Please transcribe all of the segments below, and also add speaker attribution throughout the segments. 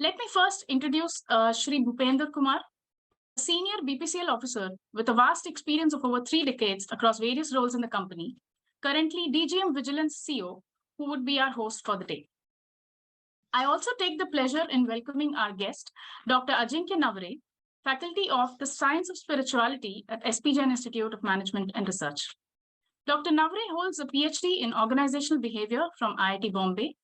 Speaker 1: Let me first introduce Shri Bhupinder Kumar, a senior BPCL officer with a vast experience of over 3 decades across various roles in the company, currently DGM Vigilance CEO, who would be our host for the day. I also take the pleasure in welcoming our guest, Dr. Ajinkya Navare, faculty of the Science of Spirituality at Jain Institute of Management and Research. Dr. Navare holds a PhD in organizational behavior from IIT Bombay.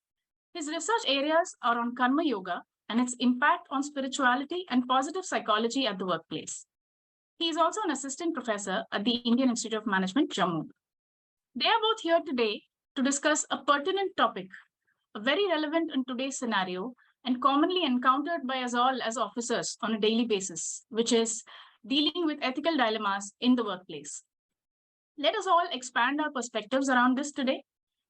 Speaker 1: His research areas are on karma yoga and its impact on spirituality and positive psychology at the workplace. He is also an assistant professor at the Indian Institute of Management, Jammu. They are both here today to discuss a pertinent topic, very relevant in today's scenario and commonly encountered by us all as officers on a daily basis, which is dealing with ethical dilemmas in the workplace. Let us all expand our perspectives around this today,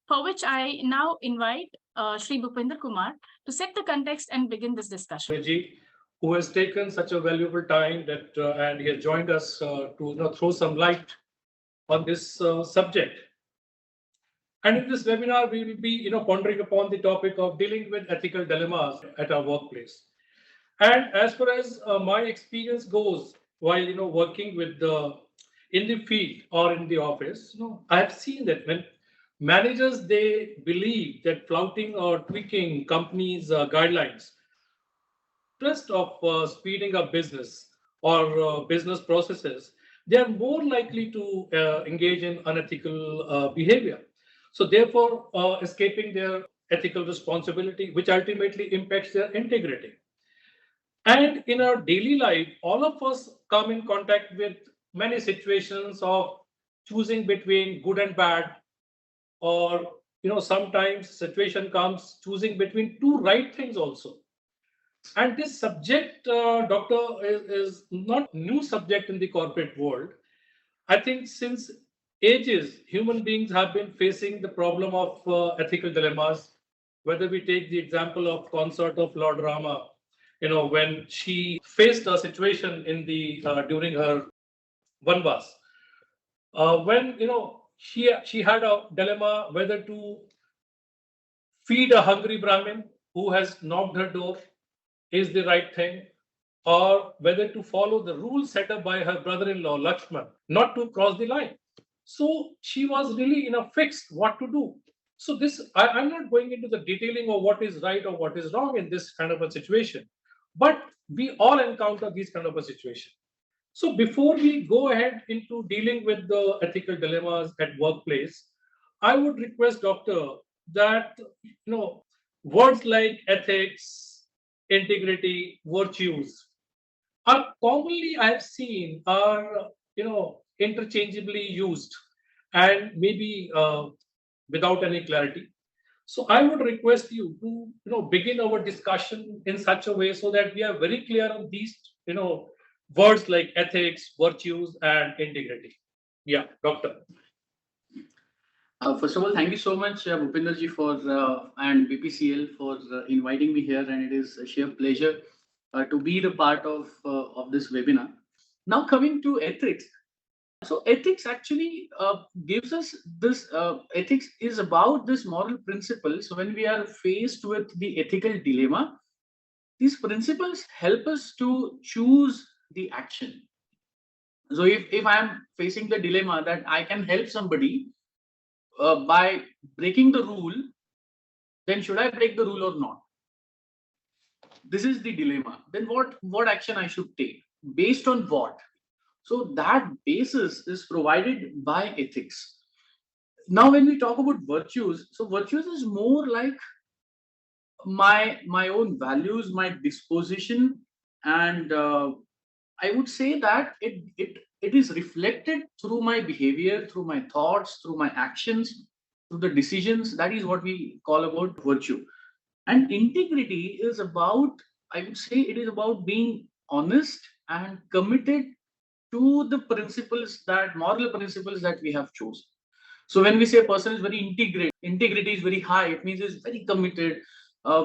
Speaker 1: for which I now invite Shri Bhupinder Kumar to set the context and begin this discussion.
Speaker 2: Who has taken such a valuable time that and he has joined us to throw some light on this subject. And in this webinar, we will be pondering upon the topic of dealing with ethical dilemmas at our workplace. And as far as my experience goes, while working with in the field or in the office, I have seen that when managers, they believe that flouting or tweaking companies' guidelines, interest of speeding up business or business processes, they are more likely to engage in unethical behavior. So therefore, escaping their ethical responsibility, which ultimately impacts their integrity. And in our daily life, all of us come in contact with many situations of choosing between good and bad, or sometimes situation comes choosing between two right things also. And this subject, doctor, is not new subject in the corporate world. I think since ages, human beings have been facing the problem of ethical dilemmas. Whether we take the example of consort of Lord Rama, when she faced a situation in the during her Vanvas, when she had a dilemma whether to feed a hungry Brahmin who has knocked her door is the right thing, or whether to follow the rules set up by her brother-in-law Lakshman not to cross the line. So she was really fixed what to do. So this, I'm not going into the detailing of what is right or what is wrong in this kind of a situation, but we all encounter these kind of a situation. So before we go ahead into dealing with the ethical dilemmas at workplace, I would request doctor that words like ethics, integrity, virtues are commonly I've seen are interchangeably used and maybe without any clarity. So I would request you to begin our discussion in such a way so that we are very clear on these words like ethics, virtues, and integrity. Yeah, doctor.
Speaker 3: First of all, thank you so much, Bhupinder ji, and BPCL for inviting me here, and it is a sheer pleasure to be the part of this webinar. Now, coming to ethics. So ethics actually gives us this, ethics is about this moral principle. So when we are faced with the ethical dilemma, these principles help us to choose the action. So if I am facing the dilemma that I can help somebody by breaking the rule, then should I break the rule or not? This is the dilemma. Then what action I should take? Based on what? So that basis is provided by ethics. Now, when we talk about virtues, so virtues is more like my own values, my disposition, and I would say that it is reflected through my behavior, through my thoughts, through my actions, through the decisions. That is what we call about virtue. And integrity is about, I would say, it is about being honest and committed to the principles, that moral principles that we have chosen. So when we say a person is very integrity is very high, it means it's very committed,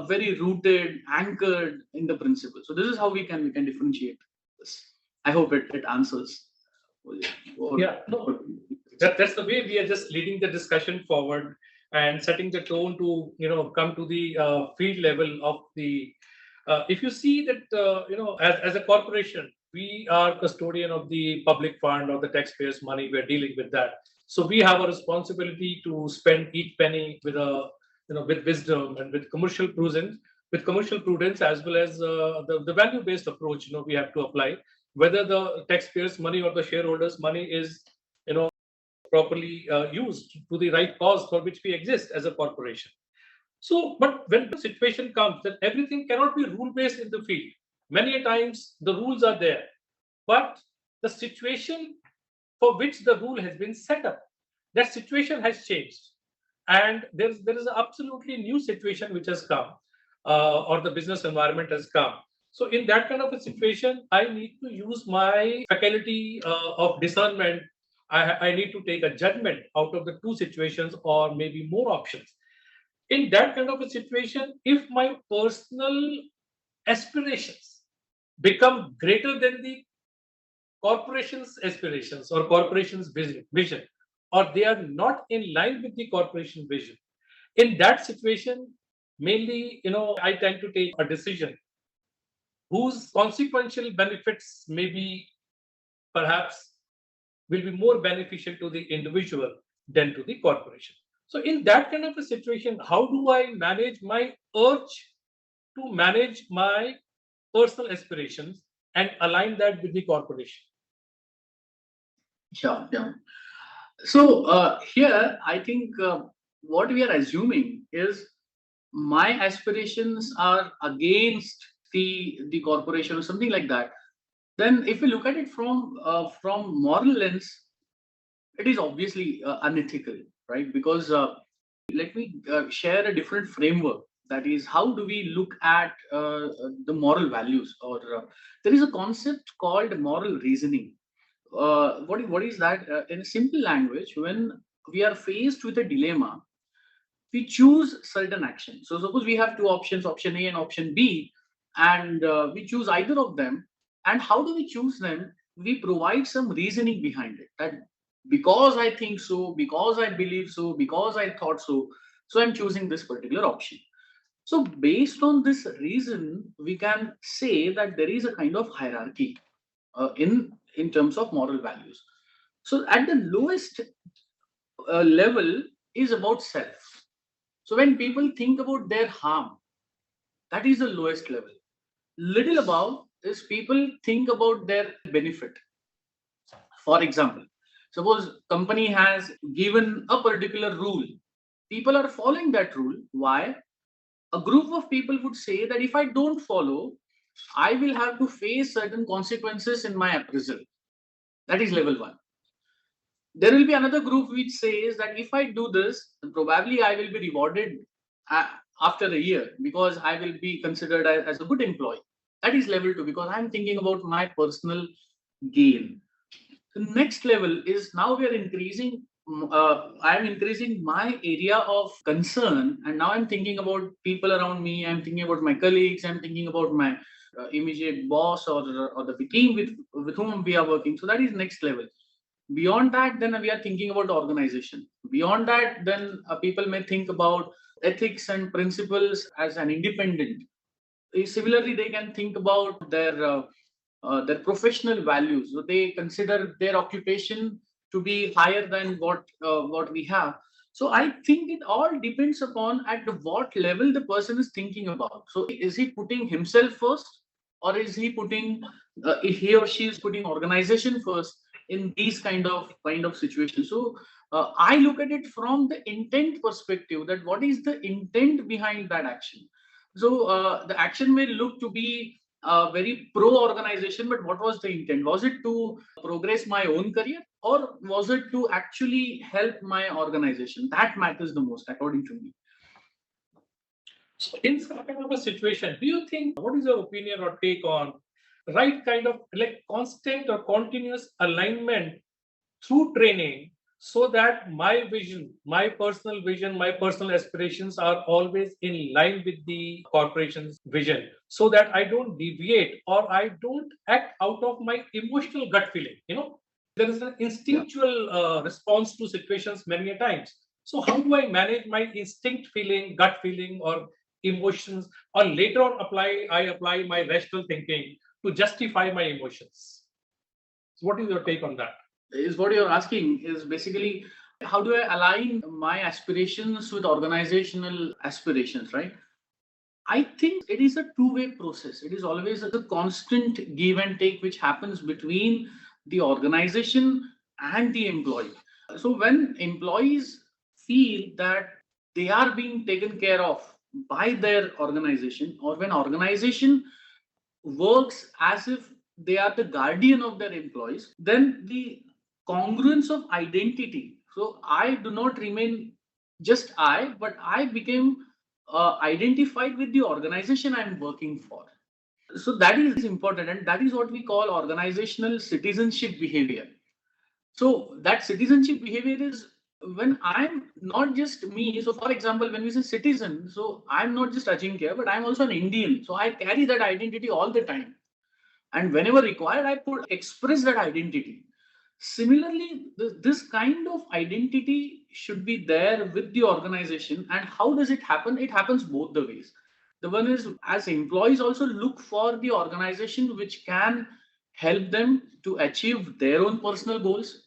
Speaker 3: very rooted, anchored in the principles. So this is how we can differentiate this. I hope it answers.
Speaker 2: Yeah, no, that's the way we are just leading the discussion forward and setting the tone to come to the field level of the If you see that, as a corporation, we are custodian of the public fund or the taxpayers' money. We're dealing with that. So we have a responsibility to spend each penny with wisdom and with commercial prudence, as well as the value-based approach. We have to apply whether the taxpayers' money or the shareholders' money is, properly used to the right cause for which we exist as a corporation. So, but when the situation comes that everything cannot be rule-based in the field, many a times the rules are there, but the situation for which the rule has been set up, that situation has changed, and there is an absolutely new situation which has come, or the business environment has come. So, in that kind of a situation, I need to use my faculty of discernment. I need to take a judgment out of the two situations or maybe more options. In that kind of a situation, if my personal aspirations become greater than the corporation's aspirations or corporation's vision, or they are not in line with the corporation vision, in that situation, mainly, I tend to take a decision whose consequential benefits may be perhaps will be more beneficial to the individual than to the corporation. So, in that kind of a situation, how do I manage my urge to manage my personal aspirations and align that with the corporation?
Speaker 3: Yeah, yeah. So here, I think what we are assuming is my aspirations are against the corporation or something like that. Then, if we look at it from moral lens, it is obviously unethical, right? Because let me share a different framework. That is, how do we look at the moral values? Or there is a concept called moral reasoning. What is that? In a simple language, when we are faced with a dilemma, we choose certain action. So suppose we have two options, option A and option B, and we choose either of them. And how do we choose them? We provide some reasoning behind it. That because I think so, because I believe so, because I thought so, so I'm choosing this particular option. So based on this reason, we can say that there is a kind of hierarchy in terms of moral values. So at the lowest level is about self. So when people think about their harm, that is the lowest level. Little above is people think about their benefit. For example, suppose company has given a particular rule. People are following that rule. Why? A group of people would say that if I don't follow, I will have to face certain consequences in my appraisal. That is level one. There will be another group which says that if I do this, probably I will be rewarded after a year because I will be considered as a good employee. That is level two, because I'm thinking about my personal gain. The next level is now we are increasing. I'm increasing my area of concern, and now I'm thinking about people around me. I'm thinking about my colleagues. I'm thinking about my immediate boss or the team with whom we are working. So that is next level. Beyond that, then we are thinking about organization. Beyond that, then people may think about ethics and principles as an independent. Similarly, they can think about their professional values. So they consider their occupation to be higher than what we have. So I think it all depends upon at what level the person is thinking about. So is he putting himself first, or is he putting he or she is putting organization first in these kind of situations? So I look at it from the intent perspective, that what is the intent behind that action. So the action may look to be very pro organization, but what was the intent? Was it to progress my own career, or was it to actually help my organization? That matters the most, according to me.
Speaker 2: So, in some kind of a situation, do you think, what is your opinion or take on right kind of like constant or continuous alignment through training, so that my vision, my personal aspirations are always in line with the corporation's vision, so that I don't deviate or I don't act out of my emotional gut feeling? There is an instinctual response to situations many a times. So how do I manage my instinct feeling, gut feeling, or emotions, or later on I apply my rational thinking to justify my emotions. So what is your take on that?
Speaker 3: Is what you're asking is basically how do I align my aspirations with organizational aspirations, right? I think it is a two-way process. It is always a constant give and take which happens between the organization and the employee. So when employees feel that they are being taken care of by their organization, or when organization works as if they are the guardian of their employees, then the congruence of identity. So I do not remain just I, but I became identified with the organization I'm working for. So that is important, and that is what we call organizational citizenship behavior. So that citizenship behavior is when I'm not just me. So for example, when we say citizen, so I'm not just Ajinkya, but I'm also an Indian. So I carry that identity all the time. And whenever required, I could express that identity. Similarly, this kind of identity should be there with the organization. And how does it happen? It happens both the ways. The one is, as employees also look for the organization which can help them to achieve their own personal goals.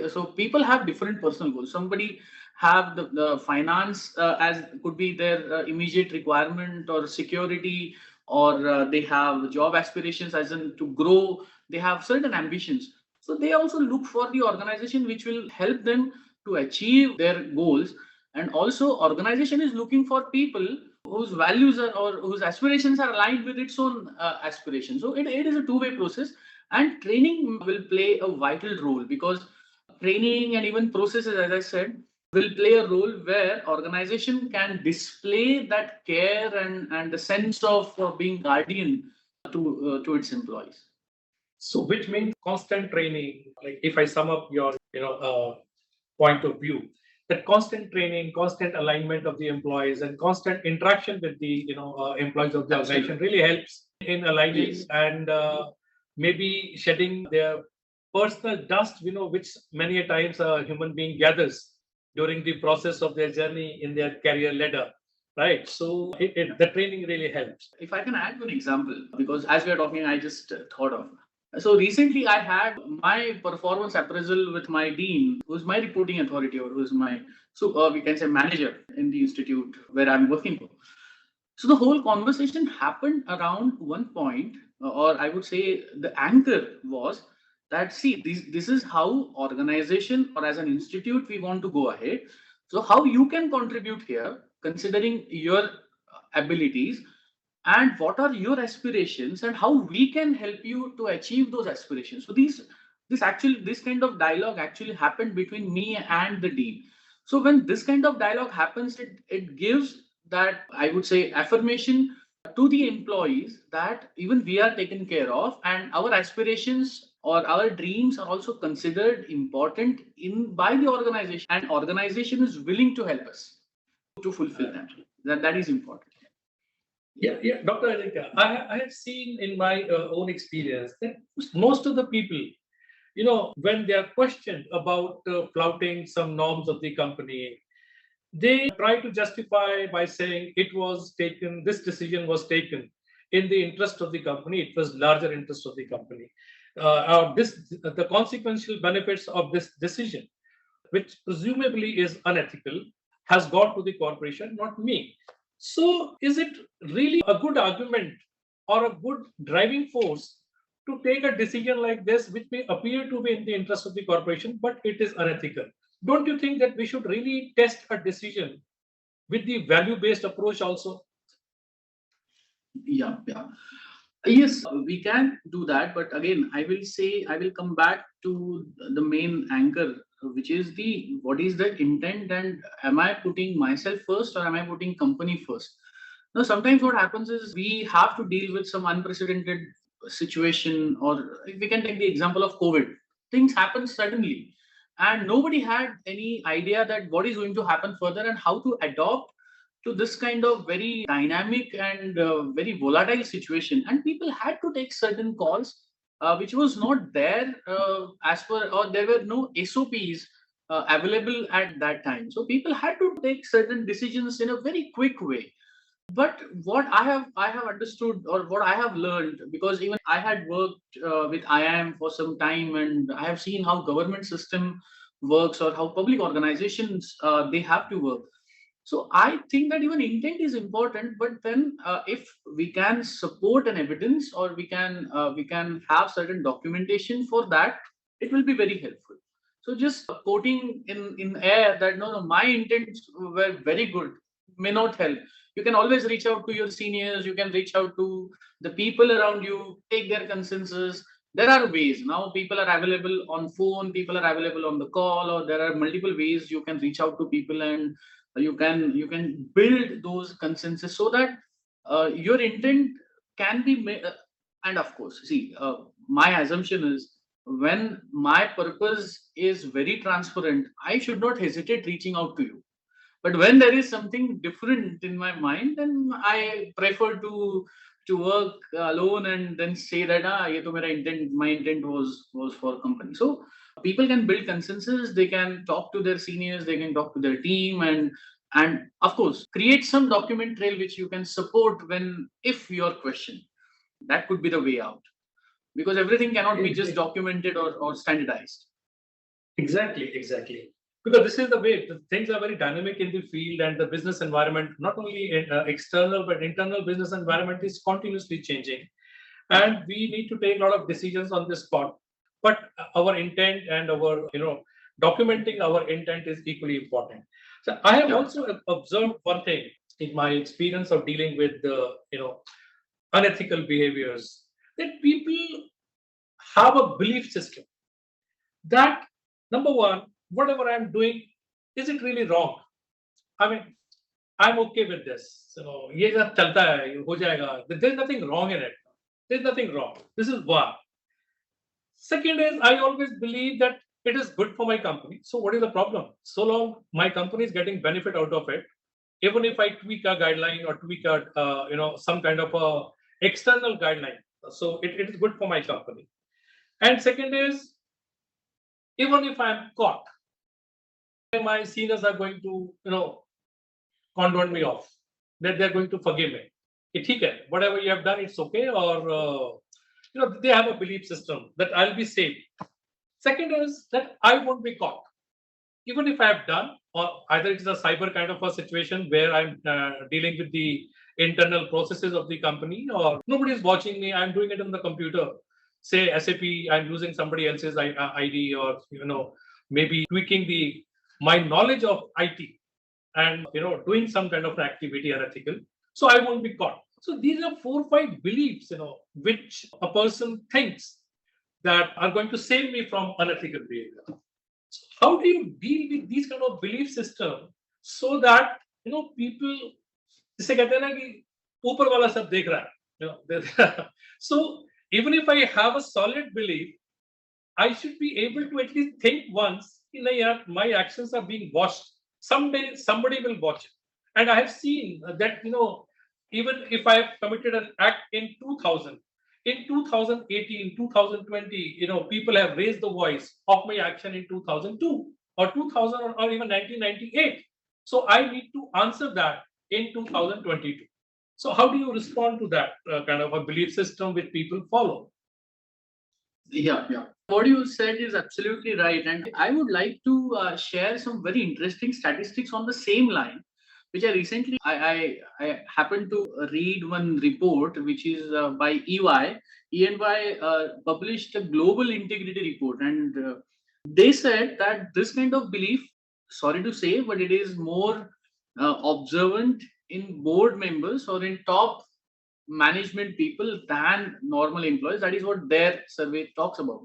Speaker 3: So people have different personal goals. Somebody have the finance as could be their immediate requirement, or security, or they have job aspirations as in to grow. They have certain ambitions, so they also look for the organization which will help them to achieve their goals. And also organization is looking for people whose values are, or whose aspirations are aligned with its own aspirations. So it is a two-way process, and training will play a vital role, because training and even processes, as I said, will play a role where organization can display that care and the sense of being guardian to its employees.
Speaker 2: So which means constant training. Like if I sum up your point of view, that constant training, constant alignment of the employees, and constant interaction with the employees of the organization really helps in aligning. Yes. And maybe shedding their personal dust, which many a times a human being gathers during the process of their journey in their career ladder. Right. So the training really helps.
Speaker 3: If I can add one example, because as we are talking, I just thought of. So recently I had my performance appraisal with my dean, who's my reporting authority, or who's my, we can say, manager in the institute where I'm working for. So the whole conversation happened around one point, or I would say the anchor was that, see, this is how organization or as an institute we want to go ahead. So how you can contribute here, considering your abilities, and what are your aspirations, and how we can help you to achieve those aspirations. So this kind of dialogue actually happened between me and the dean. So when this kind of dialogue happens, it gives that, I would say, affirmation to the employees that even we are taken care of, and our aspirations or our dreams are also considered important by the organization, and organization is willing to help us to fulfill that. That is important.
Speaker 2: Yeah, Dr. Ajinkya, I have seen in my own experience that most of the people, when they are questioned about flouting some norms of the company, they try to justify by saying this decision was taken in the interest of the company, it was larger interest of the company. The consequential benefits of this decision, which presumably is unethical, has got to the corporation, not me. So is it really a good argument or a good driving force to take a decision like this, which may appear to be in the interest of the corporation, but it is unethical? Don't you think that we should really test a decision with the value-based approach also?
Speaker 3: Yeah. Yes, we can do that. But again, I will come back to the main anchor, which is what is the intent, and am I putting myself first, or am I putting company first? Now, sometimes what happens is we have to deal with some unprecedented situation, or if we can take the example of COVID, things happen suddenly, and nobody had any idea that what is going to happen further and how to adopt to this kind of very dynamic and very volatile situation. And people had to take certain calls which was not there as per, or there were no SOPs available at that time. So people had to take certain decisions in a very quick way. But what I have understood, or what I have learned, because even I had worked with IIM for some time, and I have seen how government system works, or how public organizations they have to work. So I think that even intent is important, but then if we can support an evidence, or we can have certain documentation for that, it will be very helpful. So just quoting in air that no, my intents were very good may not help. You can always reach out to your seniors. You can reach out to the people around you, take their consensus. There are ways now. People are available on phone. People are available on the call, or there are multiple ways you can reach out to people, and you can build those consensus so that your intent can be and of course, see, my assumption is, when my purpose is very transparent, I should not hesitate reaching out to you. But when there is something different in my mind, then I prefer to work alone and then say that ye to mera intent, my intent was for company. So people can build consensus, they can talk to their seniors, they can talk to their team, and of course create some document trail which you can support when, if your question, that could be the way out, because everything cannot be just documented or standardized.
Speaker 2: Exactly. Because this is the way the things are very dynamic in the field, and the business environment, not only in, external but internal business environment, is continuously changing, and we need to take a lot of decisions on this spot. But our intent and our documenting our intent is equally important. So I have also observed one thing in my experience of dealing with the unethical behaviors, that people have a belief system that, number one, whatever I'm doing, is it really wrong? I mean, I'm okay with this. So, ye jab chalta hai, ye ho jayega. There's nothing wrong in it. There's nothing wrong. This is one. Second is, I always believe that it is good for my company. So, what is the problem? So long my company is getting benefit out of it, even if I tweak a guideline or tweak a some kind of a external guideline, so it is good for my company. And second is, even if I'm caught, my seniors are going to, condone me off, that they're going to forgive me. ठीक है, whatever you have done, it's okay, or they have a belief system that I'll be safe. Second is that I won't be caught, even if I have done, or either it's a cyber kind of a situation where I'm dealing with the internal processes of the company, or nobody is watching me. I'm doing it on the computer. Say SAP, I'm using somebody else's ID, or maybe tweaking my knowledge of IT, and doing some kind of activity unethical, so I won't be caught. So these are 4 or 5 beliefs which a person thinks that are going to save me from unethical behavior. So how do you deal with these kind of belief system, so that people, जिसे कहते हैं ना कि ऊपर वाला सब देख रहा है, so even if I have a solid belief, I should be able to at least think once, my actions are being watched. Someday somebody will watch it. And I have seen that, even if I have committed an act in 2000, in 2018, 2020, people have raised the voice of my action in 2002 or 2000 or even 1998. So I need to answer that in 2022. So how do you respond to that kind of a belief system which people follow?
Speaker 3: Yeah. What you said is absolutely right, and I would like to share some very interesting statistics on the same line, which I recently I happened to read one report which is by EY. EY published a global integrity report, and they said that this kind of belief, sorry to say, but it is more observant in board members or in top management people than normal employees. That is what their survey talks about.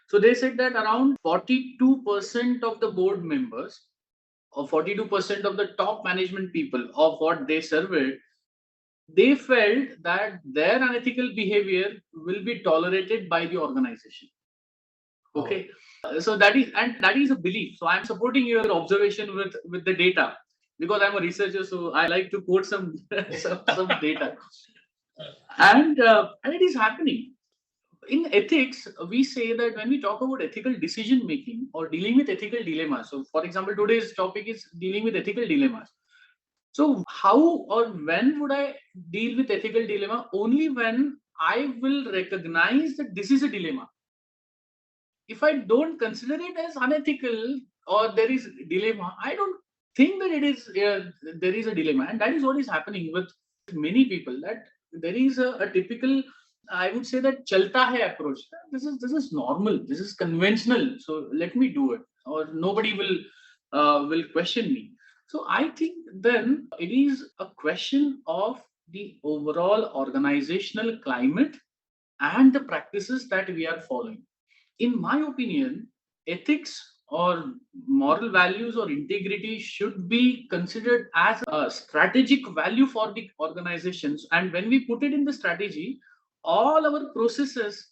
Speaker 3: So they said that around 42% of the board members, or 42% of the top management people of what they surveyed, they felt that their unethical behavior will be tolerated by the organization. Okay. So that is a belief. So I'm supporting your observation with the data, because I'm a researcher, so I like to quote some some data. And it is happening. In ethics, we say that when we talk about ethical decision making or dealing with ethical dilemmas, so for example, today's topic is dealing with ethical dilemmas. So how or when would I deal with ethical dilemma? Only when I will recognize that this is a dilemma. If I don't consider it as unethical or there is dilemma, I don't think that it is there is a dilemma, and that is what is happening with many people. That there is a typical, I would say that chalta hai approach. This is normal. This is conventional. So let me do it, or nobody will question me. So I think then it is a question of the overall organizational climate and the practices that we are following. In my opinion, ethics or moral values or integrity should be considered as a strategic value for the organizations. And when we put it in the strategy, all our processes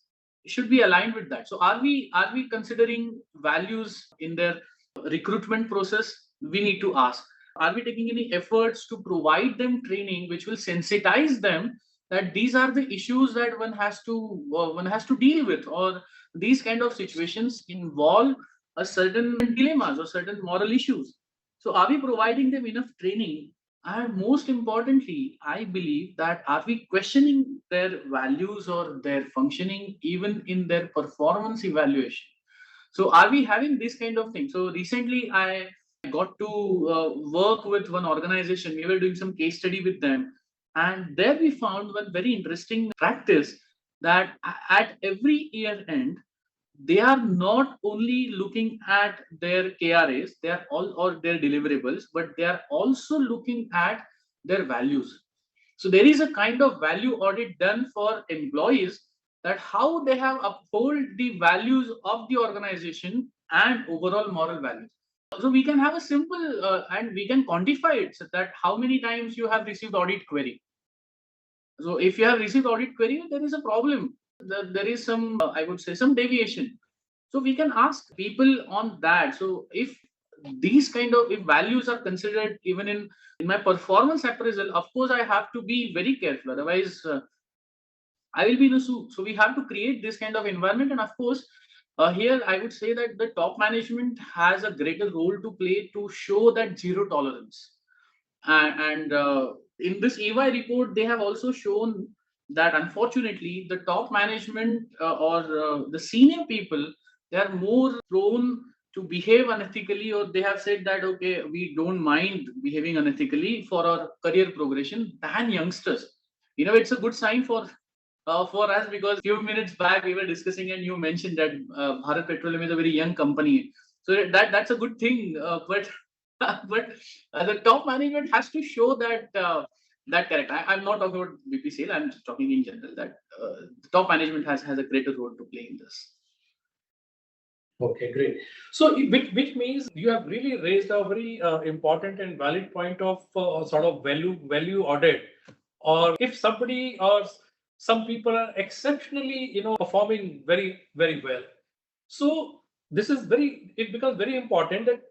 Speaker 3: should be aligned with that. So are we considering values in their recruitment process? We need to ask. Are we taking any efforts to provide them training which will sensitize them that these are the issues that one has to deal with, or these kind of situations involve a certain dilemmas or certain moral issues. So are we providing them enough training? And most importantly, I believe that are we questioning their values or their functioning even in their performance evaluation? So are we having this kind of thing? So recently I got to work with one organization. We were doing some case study with them, and there we found one very interesting practice that at every year end, they are not only looking at their KRAs, they are all or their deliverables, but they are also looking at their values. So there is a kind of value audit done for employees, that how they have uphold the values of the organization and overall moral values. So we can have a simple and we can quantify it, so that how many times you have received audit query. So if you have received audit query, there is a problem. There is some, I would say, some deviation. So we can ask people on that. So if these kind of if values are considered even in my performance appraisal, of course I have to be very careful. Otherwise, I will be in a suit. So we have to create this kind of environment. And of course, here I would say that the top management has a greater role to play to show that zero tolerance. And in this EY report, they have also shown that unfortunately, the top management or the senior people, they are more prone to behave unethically, or they have said that, okay, we don't mind behaving unethically for our career progression than youngsters. It's a good sign for us, because few minutes back we were discussing and you mentioned that Bharat Petroleum is a very young company. So that's a good thing. But but the top management has to show that character. I'm not talking about BPCL. I'm just talking in general that the top management has a greater role to play in this.
Speaker 2: Okay, great. So, which means you have really raised a very important and valid point of sort of value audit, or if somebody or some people are exceptionally, performing very very well. So it becomes very important that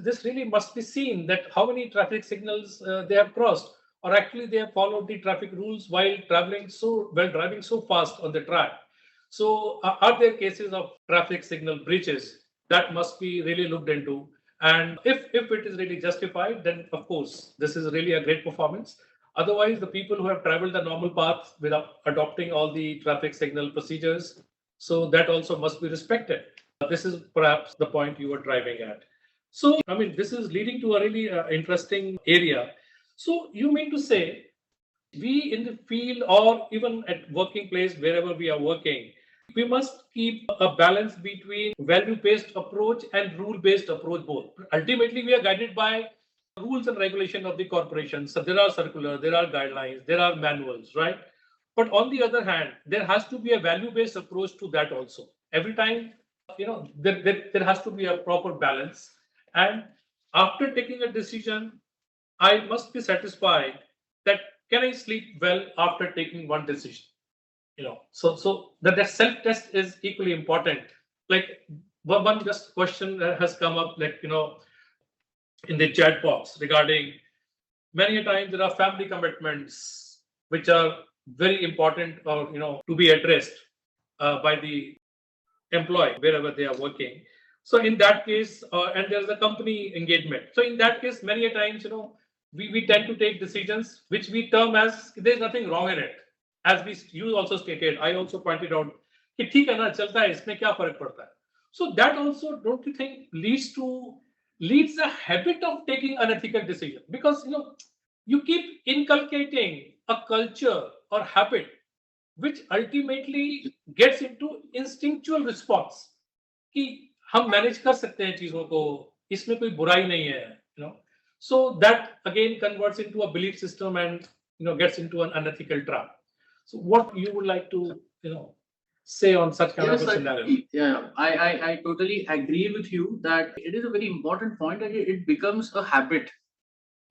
Speaker 2: this really must be seen, that how many traffic signals they have crossed, or actually they have followed the traffic rules while driving so fast on the track. So, are there cases of traffic signal breaches that must be really looked into? And if it is really justified, then of course this is really a great performance. Otherwise, the people who have traveled the normal path without adopting all the traffic signal procedures, so that also must be respected. This is perhaps the point you were driving at. So, I mean, this is leading to a really interesting area. So, you mean to say we in the field or even at working place, wherever we are working, we must keep a balance between value-based approach and rule-based approach both. Ultimately, we are guided by rules and regulation of the corporation. So there are circulars, there are guidelines, there are manuals, right? But on the other hand, there has to be a value-based approach to that also. Every time, there has to be a proper balance. And after taking a decision, I must be satisfied that can I sleep well after taking one decision? So that self-test is equally important. Like one just question has come up, like, in the chat box regarding many a times there are family commitments which are very important or, to be addressed by the employee wherever they are working. So in that case, and there's a company engagement. So in that case, many a times, we tend to take decisions which we term as there's nothing wrong in it. As you also stated, I also pointed out, कि ठीक है ना, चलता है, इसमें क्या फर्क पड़ता है? So that also, don't you think, leads a habit of taking unethical decision? Because you keep inculcating a culture or habit which ultimately gets into instinctual response कि हम मैनेज कर सकते हैं चीजों को, इसमें कोई बुराई नहीं है, so that again converts into a belief system and gets into an unethical trap. So what you would like to say on such kind of a scenario?
Speaker 3: Yeah, I totally agree with you that it is a very important point that it becomes a habit,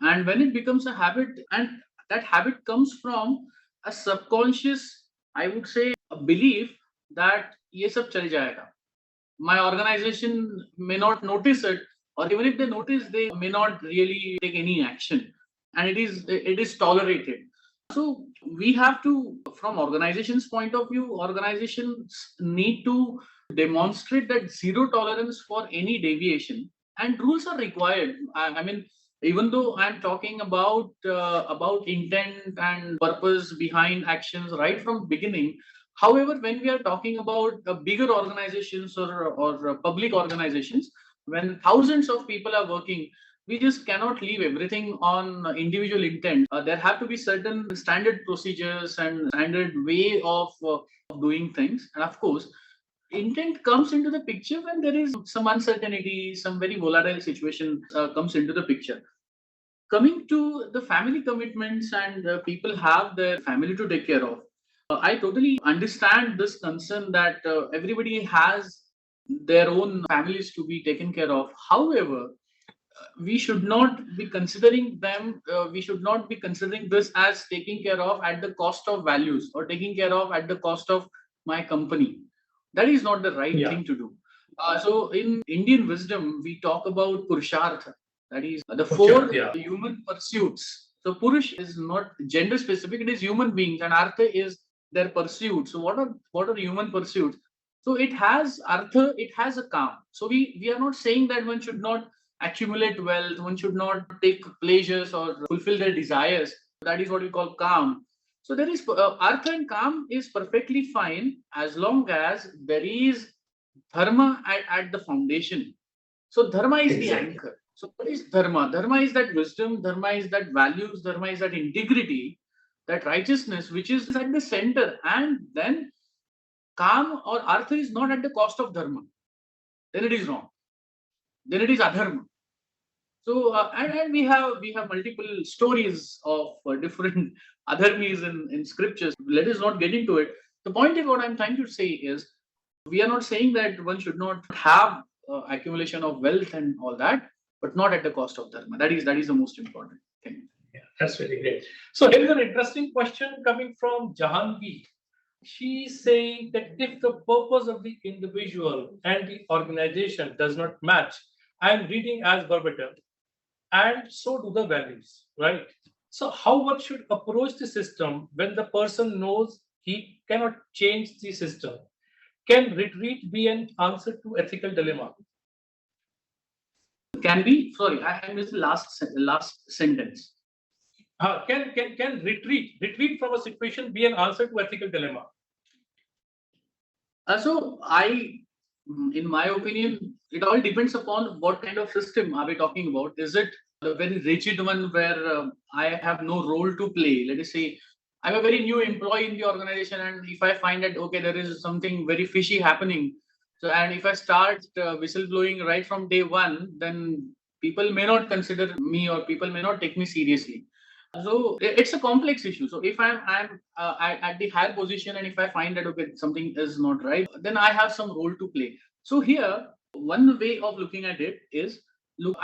Speaker 3: and when it becomes a habit, and that habit comes from a subconscious, I would say, a belief that ये सब चल जाएगा. My organization may not notice it, or even if they notice, they may not really take any action, and it is tolerated. So we have to, from organization's point of view, organizations need to demonstrate that zero tolerance for any deviation, and rules are required. I mean, even though I'm talking about intent and purpose behind actions right from beginning, however, when we are talking about bigger organizations or public organizations, when thousands of people are working, we just cannot leave everything on individual intent. There have to be certain standard procedures and standard way of doing things. And of course, intent comes into the picture when there is some uncertainty, some very volatile situation comes into the picture. Coming to the family commitments, and people have their family to take care of. I totally understand this concern that everybody has their own families to be taken care of. However, we should not be considering them. We should not be considering this as taking care of at the cost of values or taking care of at the cost of my company. That is not the right thing to do. So in Indian wisdom, we talk about Purushartha. That is the four human pursuits. So Purush is not gender specific; it is human beings, and Artha is their pursuit. So what are human pursuits? So it has Artha, it has a calm. So we are not saying that one should not accumulate wealth, one should not take pleasures or fulfill their desires. That is what we call calm. So there is Artha and calm is perfectly fine as long as there is dharma at the foundation. So dharma is the anchor. So what is dharma? Dharma is that wisdom, dharma is that values, dharma is that integrity, that righteousness, which is at the center. And then calm or artha is not at the cost of dharma. Then it is wrong. Then it is adharma. So and we have multiple stories of different adharmis in scriptures. Let us not get into it. The point is, what I'm trying to say is, we are not saying that one should not have accumulation of wealth and all that, but not at the cost of dharma. That is the most important thing.
Speaker 2: Yeah, that's very great. So here is an interesting question coming from Jahanvi. She's saying that if the purpose of the individual and the organization does not match, I am reading as verbatim, and so do the values, right? So how one should approach the system when the person knows he cannot change the system? Can retreat be an answer to ethical dilemma?
Speaker 3: Can be. Sorry, I missed the last sentence.
Speaker 2: Can retreat from a situation be an answer to ethical dilemma?
Speaker 3: So in my opinion, it all depends upon what kind of system are we talking about. Is it a very rigid one where I have no role to play? Let us say I'm a very new employee in the organization, and if I find that okay, there is something very fishy happening, so and if I start whistleblowing right from day one, then people may not consider me or people may not take me seriously. So it's a complex issue. So if I'm at the higher position, and if I find that okay, something is not right, then I have some role to play. So here, one way of looking at it is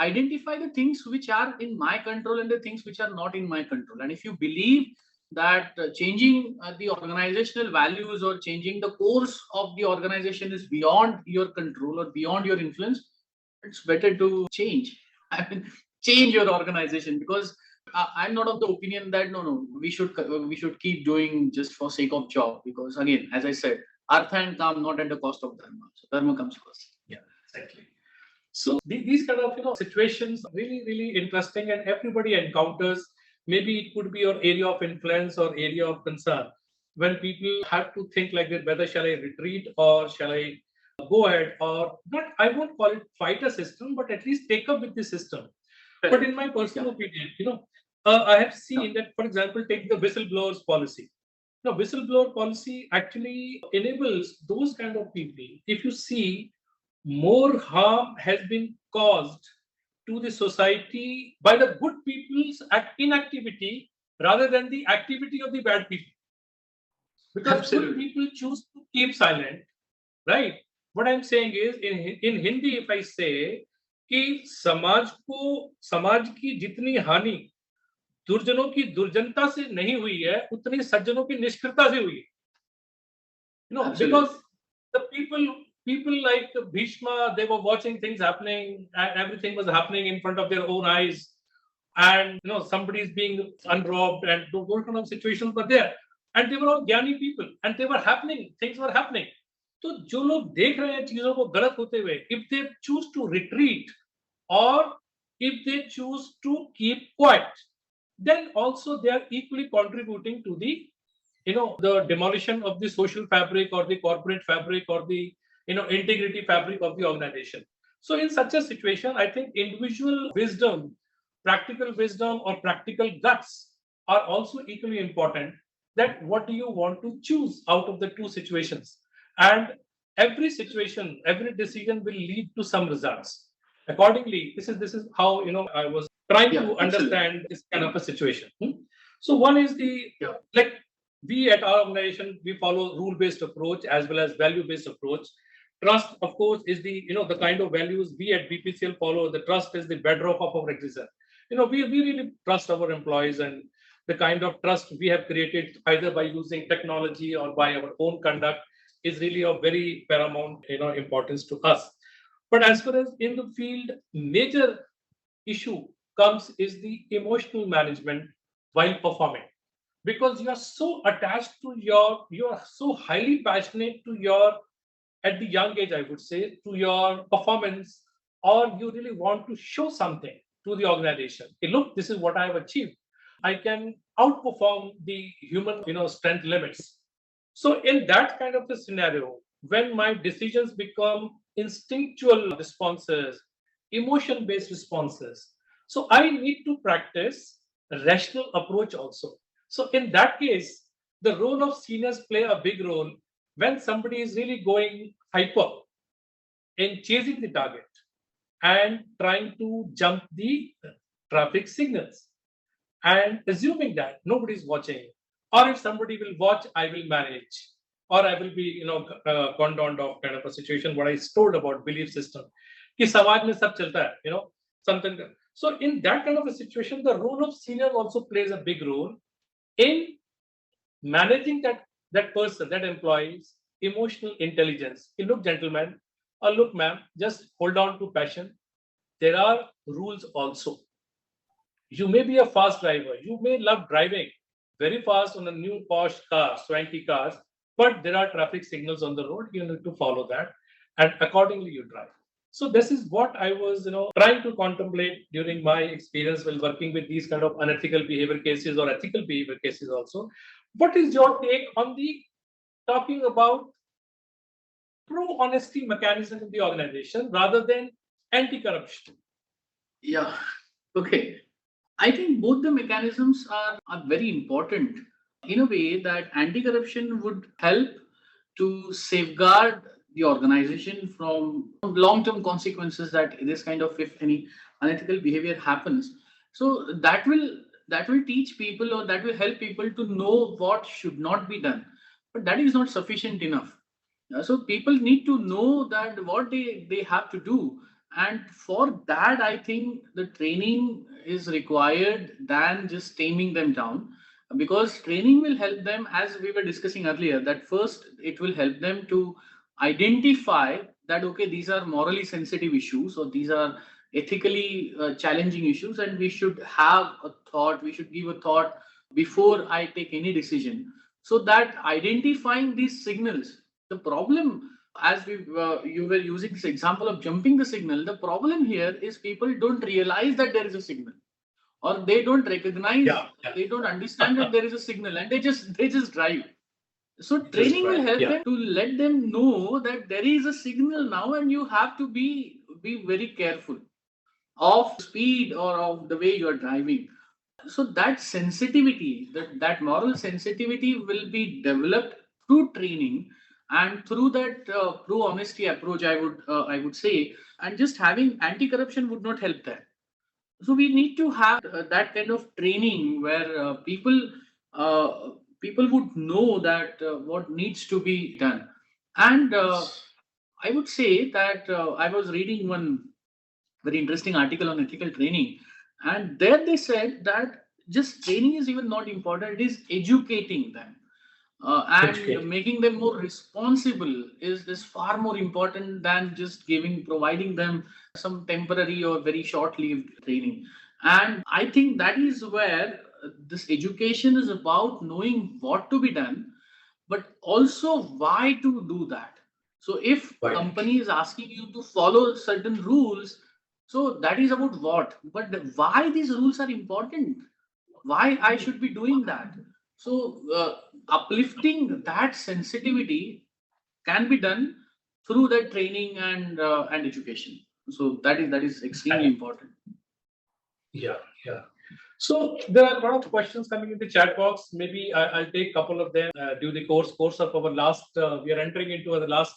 Speaker 3: identify the things which are in my control and the things which are not in my control. And if you believe that changing the organizational values or changing the course of the organization is beyond your control or beyond your influence, it's better to change. I mean, change your organization, because I'm not of the opinion that no, we should keep doing just for sake of job, because again, as I said, artha and calm not at the cost of dharma. So dharma comes first.
Speaker 2: Yeah, exactly. So these kind of situations really interesting, and everybody encounters. Maybe it could be your area of influence or area of concern when people have to think like that: whether shall I retreat or shall I go ahead or not? I won't call it fight a system, but at least take up with the system. But in my personal opinion, I have seen that, for example, take the whistleblowers policy. Now, whistleblower policy actually enables those kind of people. If you see, more harm has been caused to the society by the good people's inactivity rather than the activity of the bad people. Because
Speaker 3: Absolutely.
Speaker 2: good people choose to keep silent, right? What I'm saying is, in Hindi, if I say कि समाज की जितनी हानि दुर्जनों की दुर्जनता से नहीं हुई है, उतनी सज्जनों की निष्क्रियता से हुई है.
Speaker 3: Absolutely.
Speaker 2: Because the people like Bhishma, they were watching things happening, and everything was happening in front of their own eyes, and somebody is being unrobbed, and those kind of situations were there, and they were all ज्ञानी people, and they were happening, things were happening. तो जो लोग देख रहे हैं चीजों को गलत होते हुए, if they choose to retreat or if they choose to keep quiet, then also they are equally contributing to the demolition of the social fabric or the corporate fabric or the integrity fabric of the organization. So in such a situation, I think individual wisdom, practical wisdom or practical guts are also equally important. That what do you want to choose out of the two situations? And every situation, every decision will lead to some results. Accordingly, this is how I was trying to understand this kind of a situation. So one is like we at our organization, we follow rule-based approach as well as value-based approach. Trust, of course, is the the kind of values we at BPCL follow. The trust is the bedrock of our existence. We really trust our employees, and the kind of trust we have created either by using technology or by our own conduct is really of very paramount importance to us. But as far as in the field, major issue comes is the emotional management while performing, because you are so attached to you are so highly passionate to your, at the young age, I would say, to your performance, or you really want to show something to the organization. Hey, look, this is what I have achieved. I can outperform the human strength limits. So in that kind of a scenario, when my decisions become instinctual responses, emotion-based responses, so I need to practice a rational approach also. So in that case, the role of seniors play a big role when somebody is really going hyper in chasing the target and trying to jump the traffic signals and assuming that nobody is watching, or if somebody will watch, I will manage, or I will be condoned of kind of a situation. What I told about belief system, कि समाज में सब चलता है, something. So in that kind of a situation, the role of senior also plays a big role in managing that person, that employee's emotional intelligence. Look, gentlemen, or look, ma'am, just hold on to passion. There are rules also. You may be a fast driver. You may love driving very fast on a new posh car, swanky cars, but there are traffic signals on the road. You need to follow that, and accordingly you drive. So this is what I was, trying to contemplate during my experience while working with these kind of unethical behavior cases or ethical behavior cases also. What is your take on the talking about pro-honesty mechanism in the organization rather than anti-corruption?
Speaker 3: Yeah. Okay. I think both the mechanisms are very important in a way that anti-corruption would help to safeguard the organization from long-term consequences that this kind of, if any unethical behavior happens. So that will teach people, or that will help people to know what should not be done. But that is not sufficient enough. So people need to know that what they have to do. And for that, I think the training is required than just taming them down, because training will help them, as we were discussing earlier, that first it will help them to identify that, okay, these are morally sensitive issues, or these are ethically challenging issues, and we should have a thought, we should give a thought before I take any decision. So that identifying these signals, the problem as you were using this example of jumping the signal, the problem here is people don't realize that there is a signal, or they don't recognize, they don't understand that there is a signal, and they just drive. So training will help them to let them know that there is a signal now, and you have to be very careful of speed or of the way you are driving. So that sensitivity, that moral sensitivity will be developed through training and through that true honesty approach, I would say. And just having anti-corruption would not help that. So we need to have that kind of training where people would know that what needs to be done. And I would say that I was reading one very interesting article on ethical training, and there they said that just training is even not important, it is educating them, and making them more responsible is far more important than just providing them some temporary or very short-lived training. And I think that is where this education is about knowing what to be done, but also why to do that. So if company is asking you to follow certain rules, so that is about what, but why these rules are important, why I should be doing that. So uplifting that sensitivity can be done through that training and education. So that is extremely important.
Speaker 2: Yeah. So there are a lot of questions coming in the chat box. Maybe I'll take a couple of them during the course of our last. We are entering into the last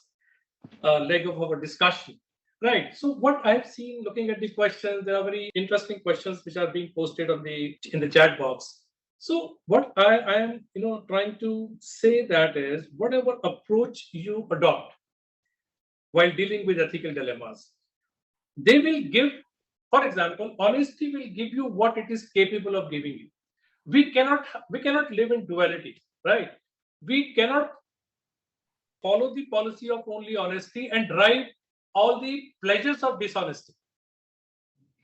Speaker 2: leg of our discussion. Right. So what I've seen looking at the questions, there are very interesting questions which are being posted in the chat box. So what I am trying to say that is whatever approach you adopt while dealing with ethical dilemmas, they will give, for example, honesty will give you what it is capable of giving you. We cannot live in duality, right? We cannot follow the policy of only honesty and drive all the pleasures of dishonesty.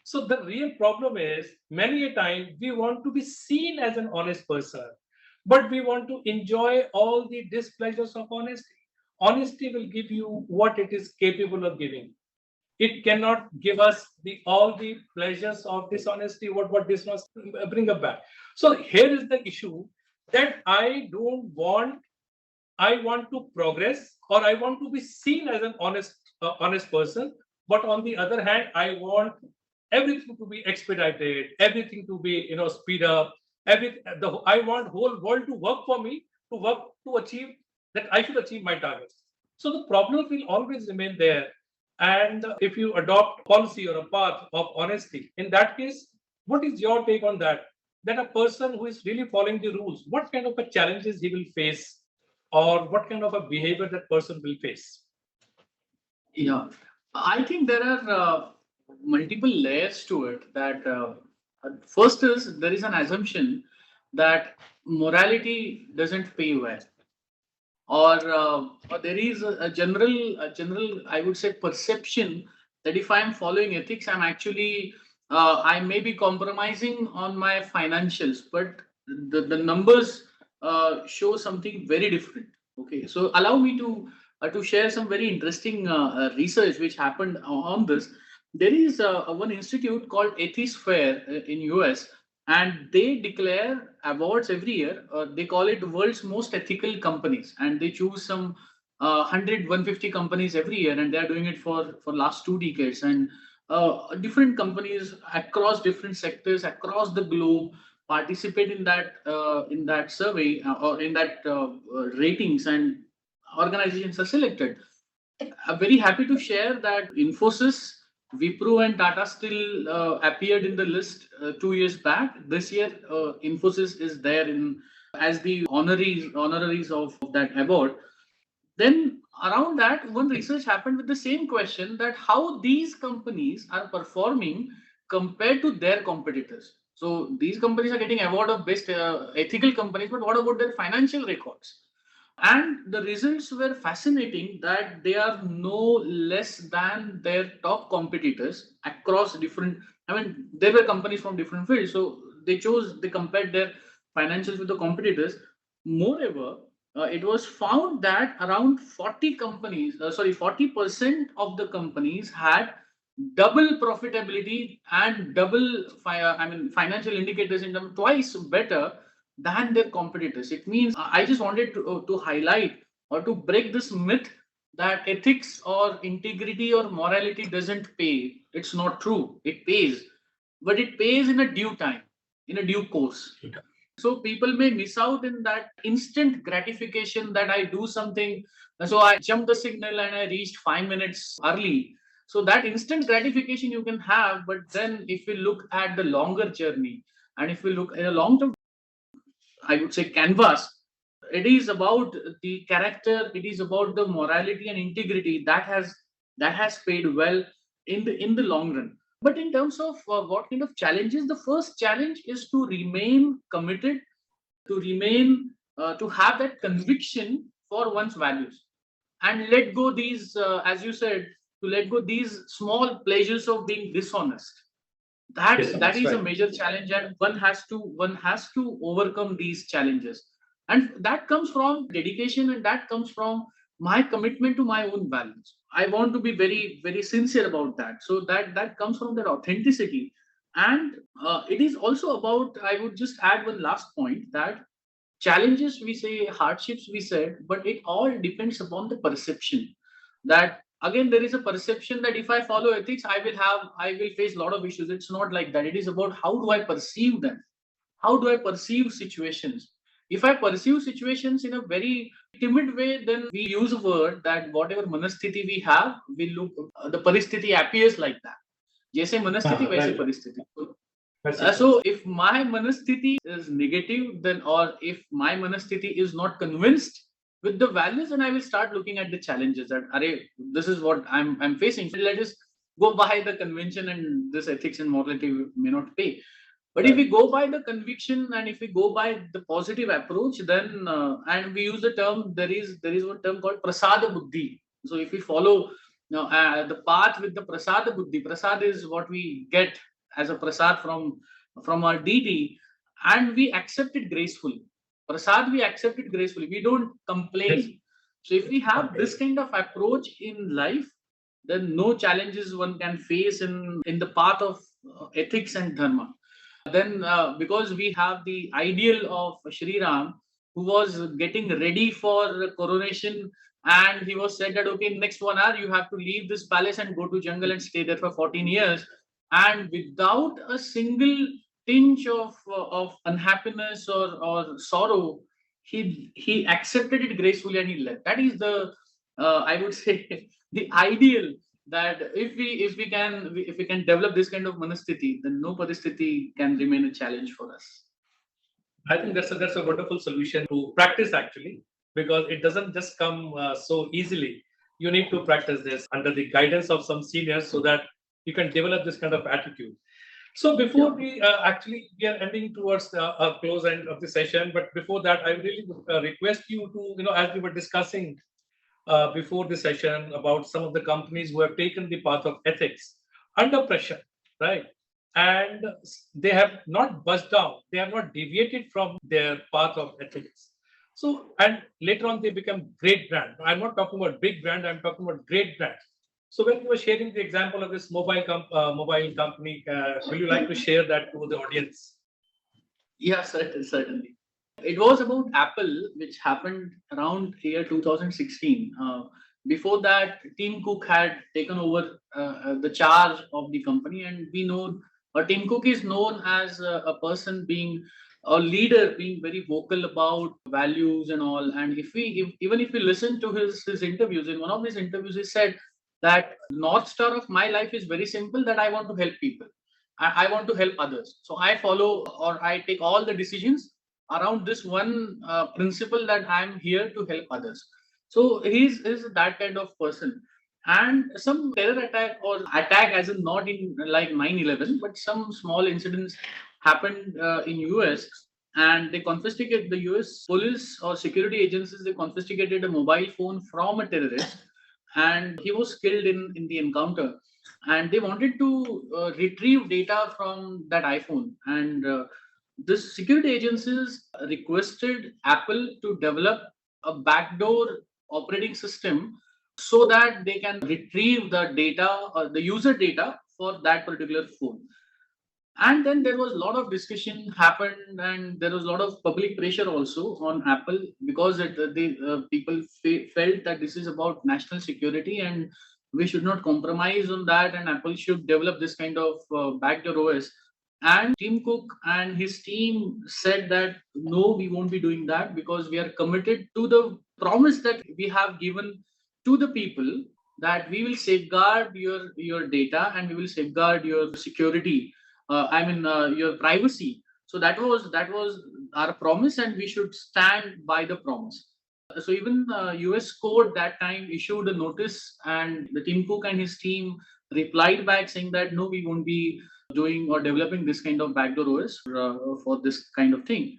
Speaker 2: So the real problem is many a time we want to be seen as an honest person, but we want to enjoy all the displeasures of honesty. Honesty will give you what it is capable of giving. It cannot give us all the pleasures of dishonesty, what this must bring up back. So here is the issue that I want to progress, or I want to be seen as an honest person. But on the other hand, I want everything to be expedited, everything to be speed up. I want whole world to work for me, to achieve that I should achieve my targets. So the problem will always remain there. And if you adopt policy or a path of honesty, in that case, what is your take on that? That a person who is really following the rules, what kind of a challenges he will face, or what kind of a behavior that person will face?
Speaker 3: Yeah, I think there are multiple layers to it. That first is there is an assumption that morality doesn't pay well, or there is a general, I would say, perception that if I'm following ethics, I may be compromising on my financials, but the numbers show something very different. Okay, so allow me to share some very interesting research which happened on this. There is one institute called Ethisphere in US, and they declare awards every year. They call it the world's most ethical companies, and they choose some 100 150 companies every year, and they are doing it for last 2 decades. And different companies across different sectors across the globe participate in that survey, or in that ratings, and organizations are selected. I'm very happy to share that Infosys, Wipro, and Tata still appeared in the list 2 years back. This year, Infosys is there as the honoraries of that award. Then around that, one research happened with the same question, that how these companies are performing compared to their competitors. So these companies are getting award of best ethical companies, but what about their financial records? And the results were fascinating, that they are no less than their top competitors across different. I mean, there were companies from different fields, so they compared their financials with the competitors. Moreover, it was found that around 40 companies, 40% of the companies had double profitability and double financial indicators in them twice better than their competitors. It means I just wanted to highlight or to break this myth that ethics or integrity or morality doesn't pay. It's not true. It pays, but it pays in a due time, in a due course. So people may miss out in that instant gratification that I do something. So I jumped the signal and I reached 5 minutes early. So that instant gratification you can have, but then if we look at the longer journey and if we look at a long term, I would say canvas, it is about the character, it is about the morality and integrity that has paid well in the long run. But in terms of what kind of challenges, the first challenge is to remain committed, to remain to have that conviction for one's values and let go these as you said, to let go these small pleasures of being dishonest. that
Speaker 2: Yes,
Speaker 3: that
Speaker 2: that's
Speaker 3: is a
Speaker 2: right.
Speaker 3: major challenge, and one has to overcome these challenges, and that comes from dedication, and that comes from my commitment to my own values. I want to be very very sincere about that, so that comes from that authenticity. And it is also about, I would just add one last point, that challenges we say, hardships we said, but it all depends upon the perception. That again, there is a perception that if I follow ethics, I will face a lot of issues. It's not like that. It is about how do I perceive them, how do I perceive situations. If I perceive situations in a very timid way, then we use a word that whatever manasthiti we have, we look, the paristhiti appears like that. जैसे मनस्थिति वैसे
Speaker 2: Right.
Speaker 3: परिस्थिति.
Speaker 2: That's it.
Speaker 3: So if my manasthiti is negative, then, or if my manasthiti is not convinced with the values, then I will start looking at the challenges that, Arey, this is what I'm facing. So let us go by the convention, and this ethics and morality may not pay. But if we go by the conviction and if we go by the positive approach, then and we use the term, there is one term called prasada buddhi. So if we follow the path with the prasada buddhi, prasad is what we get as a prasad from our deity, and we accept it gracefully. Prasad, we accept it gracefully. We don't complain.
Speaker 2: Yes.
Speaker 3: So if we have
Speaker 2: Okay.
Speaker 3: this kind of approach in life, then no challenges one can face in the path of ethics and dharma. Then because we have the ideal of Shri Ram, who was getting ready for coronation, and he was said that, okay, next 1 hour you have to leave this palace and go to jungle and stay there for 14 years, and without a single tinge of unhappiness or sorrow, he accepted it gracefully and he left. That is the I would say the ideal, that if we can develop this kind of manasthiti, then no paristhiti can remain a challenge for us.
Speaker 2: I think that's a wonderful solution to practice actually, because it doesn't just come so easily. You need to practice this under the guidance of some seniors so that you can develop this kind of attitude. So before we actually we are ending towards a close end of the session, but before that, I really would request you to, as we were discussing before the session about some of the companies who have taken the path of ethics under pressure, right? And they have not buzzed down, they have not deviated from their path of ethics. So, and later on, they become great brand. I'm not talking about big brand, I'm talking about great brand. So when you were sharing the example of this mobile company, will you like to share that to the audience?
Speaker 3: Yeah, certainly. It was about Apple, which happened around year 2016. Before that, Tim Cook had taken over the charge of the company, and we know Tim Cook is known as a person being a leader, being very vocal about values and all. And even if we listen to his interviews, in one of his interviews, he said that North Star of my life is very simple: that I want to help people. I want to help others. So I follow, or I take all the decisions around this one principle, that I'm here to help others. So he's that kind of person. And some terror attack, or attack as in not in like 9/11, but some small incidents happened in US, and they confiscated, the US police or security agencies, they confiscated a mobile phone from a terrorist, and he was killed in the encounter. And they wanted to retrieve data from that iPhone, and the security agencies requested Apple to develop a backdoor operating system so that they can retrieve the data or the user data for that particular phone. And then there was a lot of discussion happened, and there was a lot of public pressure also on Apple, because people felt that this is about national security and we should not compromise on that, and Apple should develop this kind of backdoor OS. And Tim Cook and his team said that no, we won't be doing that, because we are committed to the promise that we have given to the people, that we will safeguard your data and we will safeguard your security, your privacy. So that was our promise, and we should stand by the promise. So even US court that time issued a notice, and the Tim Cook and his team replied back saying that no, we won't be doing or developing this kind of backdoor OS for this kind of thing.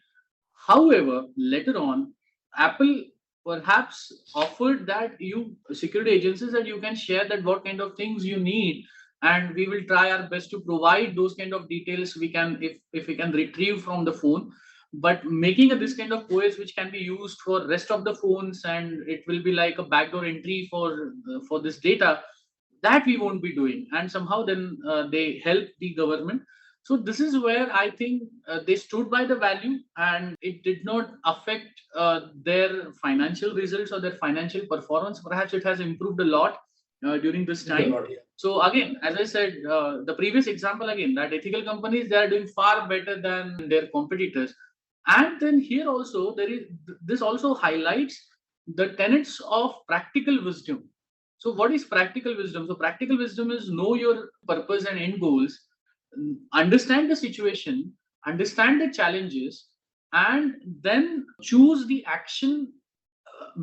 Speaker 3: However, later on, Apple perhaps offered that you security agencies that you can share that what kind of things you need, and we will try our best to provide those kind of details we can, if we can retrieve from the phone. But making this kind of OS which can be used for rest of the phones, and it will be like a backdoor entry for this data, that we won't be doing. And somehow then they help the government. So this is where I think they stood by the value, and it did not affect their financial results or their financial performance. Perhaps it has improved a lot during this time. So again, as I said, the previous example again, that ethical companies, they are doing far better than their competitors. And then here also this also highlights the tenets of practical wisdom. So what is practical wisdom? So practical wisdom is know your purpose and end goals, understand the situation, understand the challenges, and then choose the action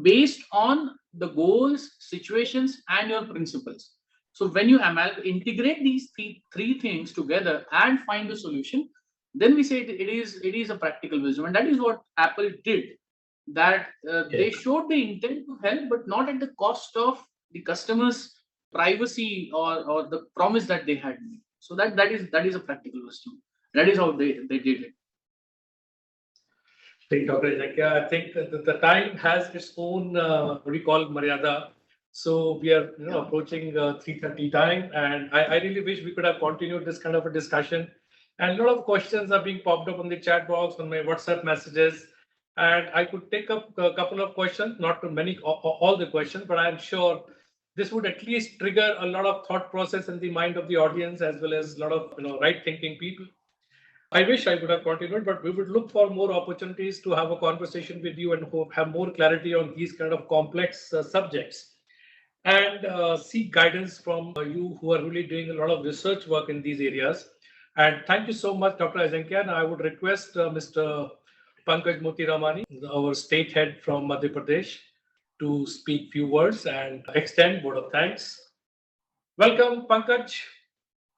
Speaker 3: based on the goals, situations, and your principles. So when you integrate these three things together and find a solution, then we say it is a practical wisdom, and that is what Apple did. That they showed the intent to help, but not at the cost of the customer's privacy or the promise that they had made. So that is a practical wisdom. That is how they did it.
Speaker 2: Thank you, Dr. Ajinkya. I think the time has its own recall Maryada. So we are approaching 3:30 time, and I really wish we could have continued this kind of a discussion. And a lot of questions are being popped up on the chat box, on my WhatsApp messages. And I could take up a couple of questions, not too many, all the questions, but I'm sure this would at least trigger a lot of thought process in the mind of the audience, as well as a lot of right thinking people. I wish I would have continued, but we would look for more opportunities to have a conversation with you and have more clarity on these kind of complex subjects, and seek guidance from you who are really doing a lot of research work in these areas. And thank you so much, Dr. Ajinkya. And I would request Mr. Pankaj Moti Ramani, our state head from Madhya Pradesh, to speak few words and extend word of thanks. Welcome, Pankaj.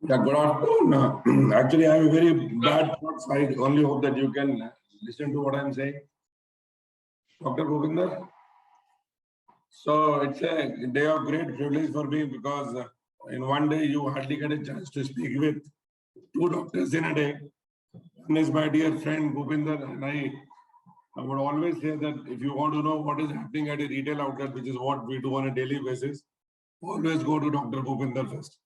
Speaker 4: Yeah, good afternoon. Actually, I have a very bad thoughts. I only hope that you can listen to what I'm saying. Dr. Bhupinder. So it's a day of great privilege for me, because in one day you hardly get a chance to speak with two doctors in a day. One is my dear friend Bhupinder, and I would always say that if you want to know what is happening at a retail outlet, which is what we do on a daily basis, always go to Dr. Bhupinder first.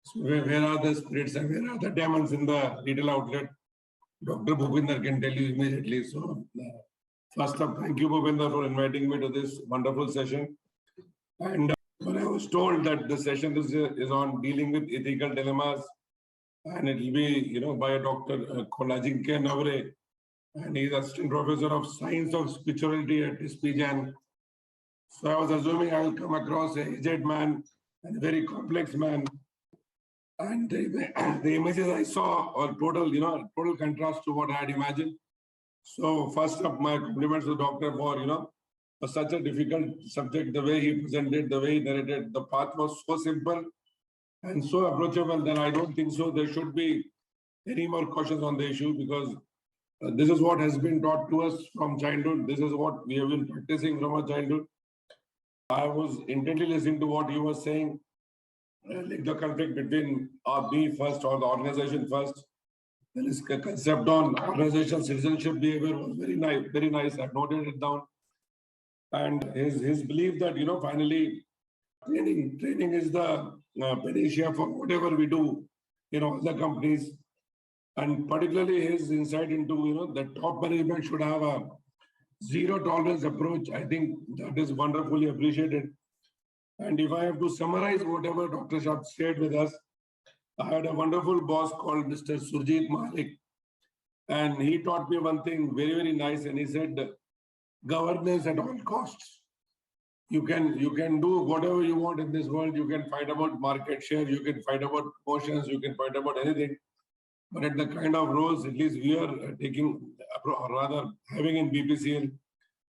Speaker 4: So where are the spirits and where are the demons in the retail outlet? Dr. Bhupinder can tell you immediately. So first up, thank you, Bhupinder, for inviting me to this wonderful session. And when I was told that the session is on dealing with ethical dilemmas, and it will be, by a doctor called Ajinkya Navare, and he's assistant professor of science of spirituality at Jain. So I was assuming I will come across a aged man and a very complex man. And the images I saw are total contrast to what I had imagined. So first up, my compliments to the doctor for such a difficult subject. The way he presented, the way he narrated, the path was so simple and so approachable that I don't think so there should be any more questions on the issue, because this is what has been taught to us from childhood. This is what we have been practicing from our childhood. I was intently listening to what he was saying. Like the conflict between me first or the organization first. There is a concept on organizational citizenship behavior was very nice, very nice. I've noted it down. And his belief that, finally, training is the panacea for whatever we do in all the companies. And particularly his insight into, the top management should have a zero tolerance approach. I think that is wonderfully appreciated. And if I have to summarize whatever Dr. Shah shared with us, I had a wonderful boss called Mr. Surjit Malik. And he taught me one thing very, very nice. And he said, governance at all costs. You can do whatever you want in this world. You can fight about market share. You can fight about promotions. You can fight about anything. But at the kind of roles, at least we are taking, or rather having in BPCL,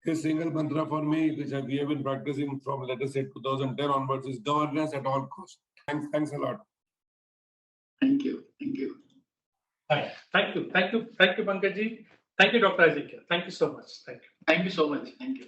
Speaker 4: his single mantra for me, which we have been practicing from, let us say, 2010 onwards, is governance at all costs. Thanks a lot.
Speaker 3: Thank you. Thank you.
Speaker 2: Thank you, Pankaj ji. Thank you, Dr. Ajinkya. Thank you so much. Thank you.
Speaker 3: Thank you so much. Thank you.